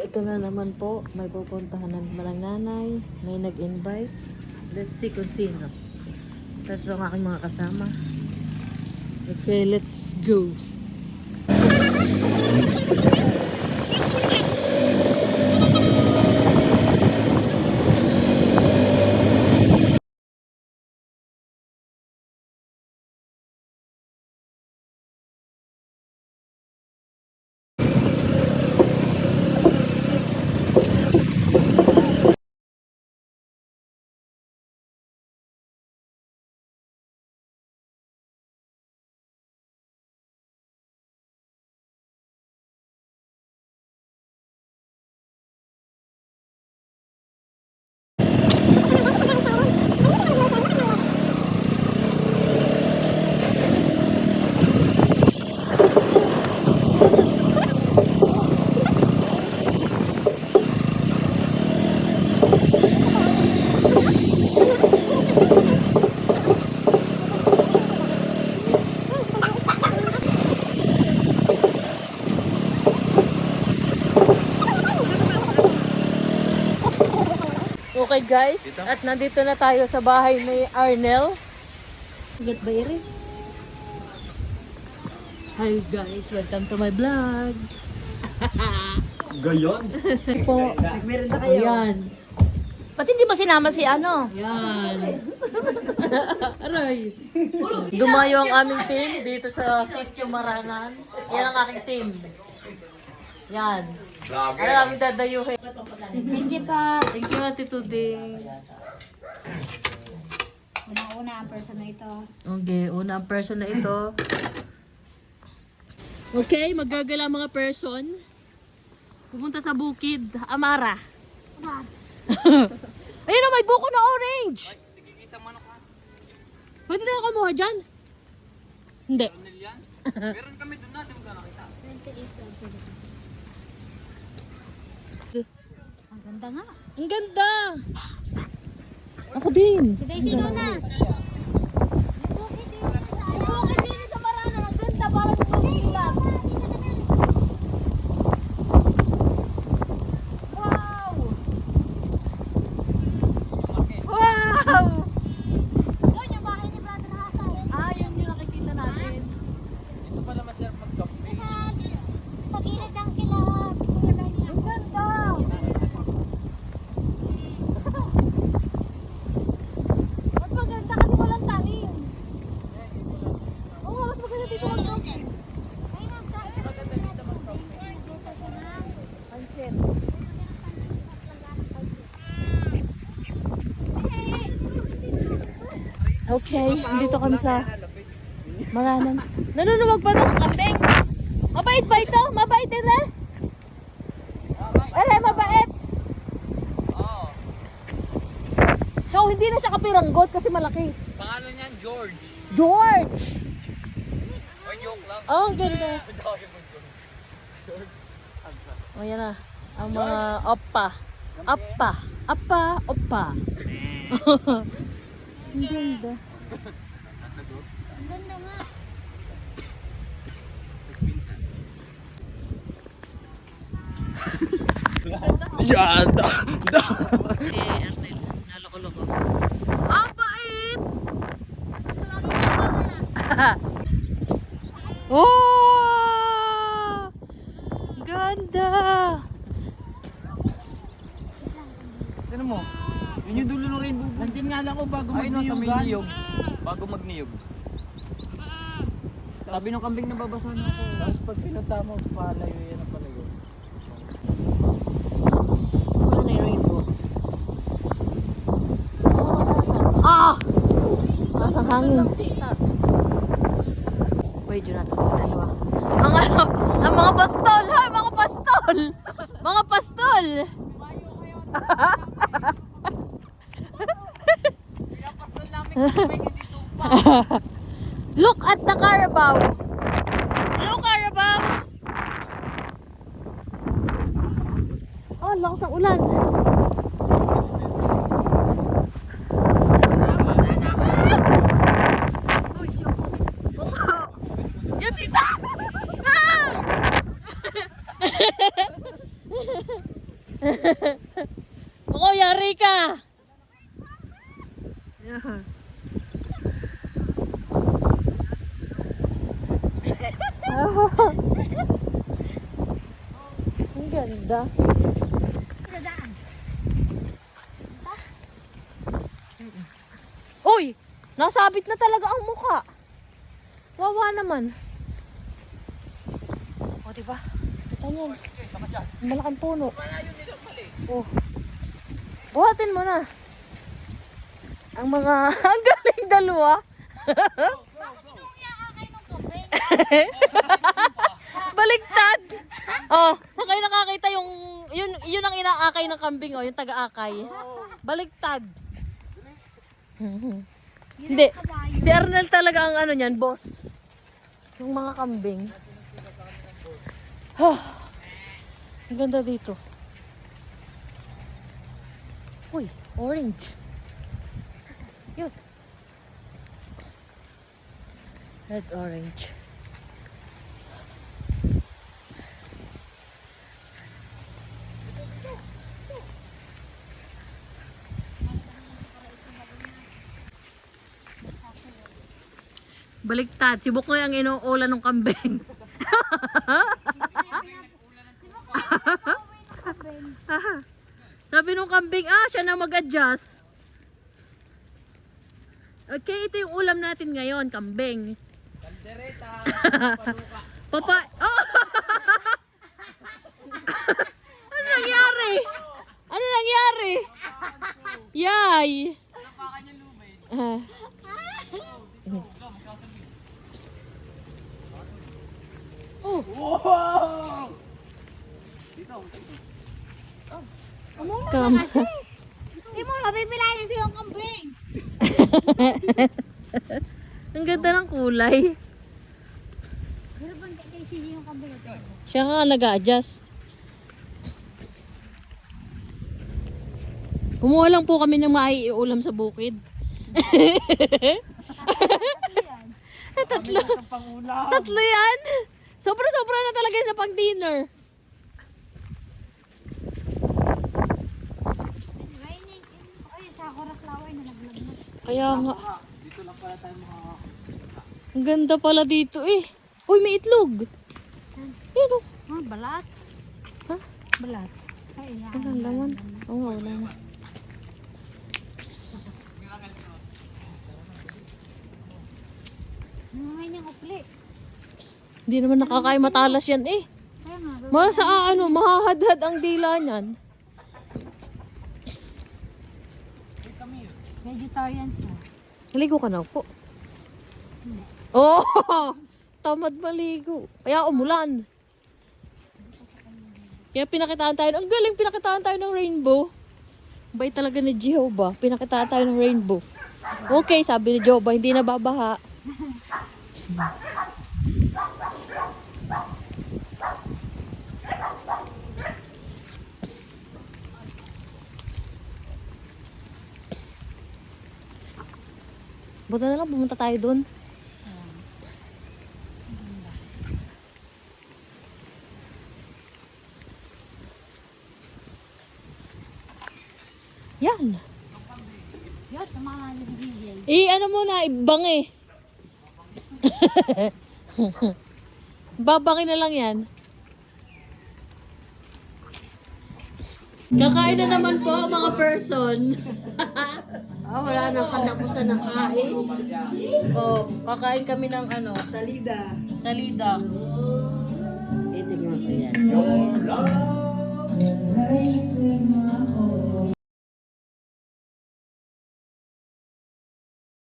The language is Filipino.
ito na naman po, may pupuntahan ng malang nanay, may nag-invite. Let's see kung sino. Ito ang aking mga kasama. Okay, let's go. Okay guys, at nandito na tayo sa bahay ni Arnel. Get ba iri? Hi guys, welcome to my vlog. Gayon? Po, Meron na kayo. ayan. Pati hindi ba sinama si ano? Yan. Aray. Dumayo ang aming team dito sa Sitio Maranan. Yan ang aking team. Yan. Ano namin dadayuhin. Thank you po. Thank you, Ate Tuding. Una-una ang person na ito. Okay, una ang person na ito. Okay, maggagala ang mga person. Pupunta sa bukid, Amara. Ayun na, may buko na orange. Pwede na kumuha dyan? Hindi. Meron kami doon natin magkakakita. Ang ganda nga. Ang ganda! Ako din. Today, sino na? Yung bukid din sa Maranan. Ang ganda. Parang bukid lang. Wow! Wow! Yun, yung bahay ni Brother Hasan. Ah, yun yung nakikita natin. Ito pala masarap mag-kape. Sa gilid ng kilab. Ang ganda! Mas maganda kasi walang tanim. Oo, mas maganda dito mag-kape. Ay, nagsain. Pansit. Okay, dito kami sa Maranan. Nanunuwag pa ng kambing. Mabait ba ito? Mabait ito? Mabait. Oo. So, hindi na siya kapiranggot kasi malaki. Pangalan niyan, George. George! O joke lang. Oh, ang ganda. George. O, yan na. Ang mga oppa. Oppa. Oppa. Ang ganda. Ang ganda nga. Yada! Arnel. Naloko-loko. Ang bait! Oh! Ganda! Tignan mo. Yun yung dulo ng rainbow. Nandyan nga lang ako bago Ay, no, sa may magniyugan. niyog. Bago magniyog. Sabi ng kambing na babasahan ako. Tapos pag pinunta mo, palayo yan ang palayo. Wala na yung rainbow. Ah! Masang hangin. Wait, yun natin ang dalawa. Ang mga pastol! Hoy, mga pastol! Mga pastol! Look at the Carabao! Hello, Carabao! Oh, lakas ng ulan. Yan, tita! Ah! Ako, yari ka! Yan. Ang ganda. Uy! Nasabit na talaga ang mukha. Wawa naman. O, diba? Kita niyan. Ang malaking puno. Oh. Buhatin mo na. Ang mga... Ang galing dalawa. Baliktad. Oh, saan kayo nakakita yung... Yun ang inaakay ng kambing, oh. Yung taga-akay. Baliktad. Hindi. Si Arnel talaga ang ano niyan, boss. Yung mga kambing. Ang ganda dito. Uy, orange. Yun. Red orange. Baliktad. Si Bukoy ang inuulan ng kambing. Sabi nung kambing, siya na mag-adjust. Okay, ito yung ulam natin ngayon, kambing. Kaldereta. Papa, oh! Ano nangyari? Ano nangyari? Yay! Oh. Wow! Kam. Hindi mo nabibilayan siya yung kambing. Ang ganda ng kulay. Pero bang kay siya yung kambing ito? Siya nga nag-a-adjust. Kumuha lang po kami ng maiulam sa bukid. Tatlo. Tatlo yan. Sobra-sobra na talaga sa pang-dinner. Raining. Ay, sakura flower na naglag na. Kaya nga. Dito lang pala tayo mga... Ang ganda pala dito eh. Uy, may itlog. Yan o. Balat. Ha? Balat. Ay, yan. Ano ang laman? Oo, wala na. Mamay niyang upli. Hindi naman nakakain, matalas yan eh. Kaya nga. Masa mahahadhad ang dila niyan. Vegetarian siya. Naligo ka na po. Oh! Tamad maligo. Kaya umulan. Kaya pinakitaan tayo. Ang galing, pinakitaan tayo ng rainbow. Bait talaga ni Jehovah. Pinakitaan tayo ng rainbow. Okay, sabi ni Jehovah, hindi na babaha. Buta na lang, pumunta tayo dun. Yan. Yun, tama ni DJ. Ano muna, ibang eh. Babangin na lang yan. Kakain na naman po mga person. Wala nang katapusan ng kain. Kakain kami ng ano? Salida. Salida. Tingnan ko yan.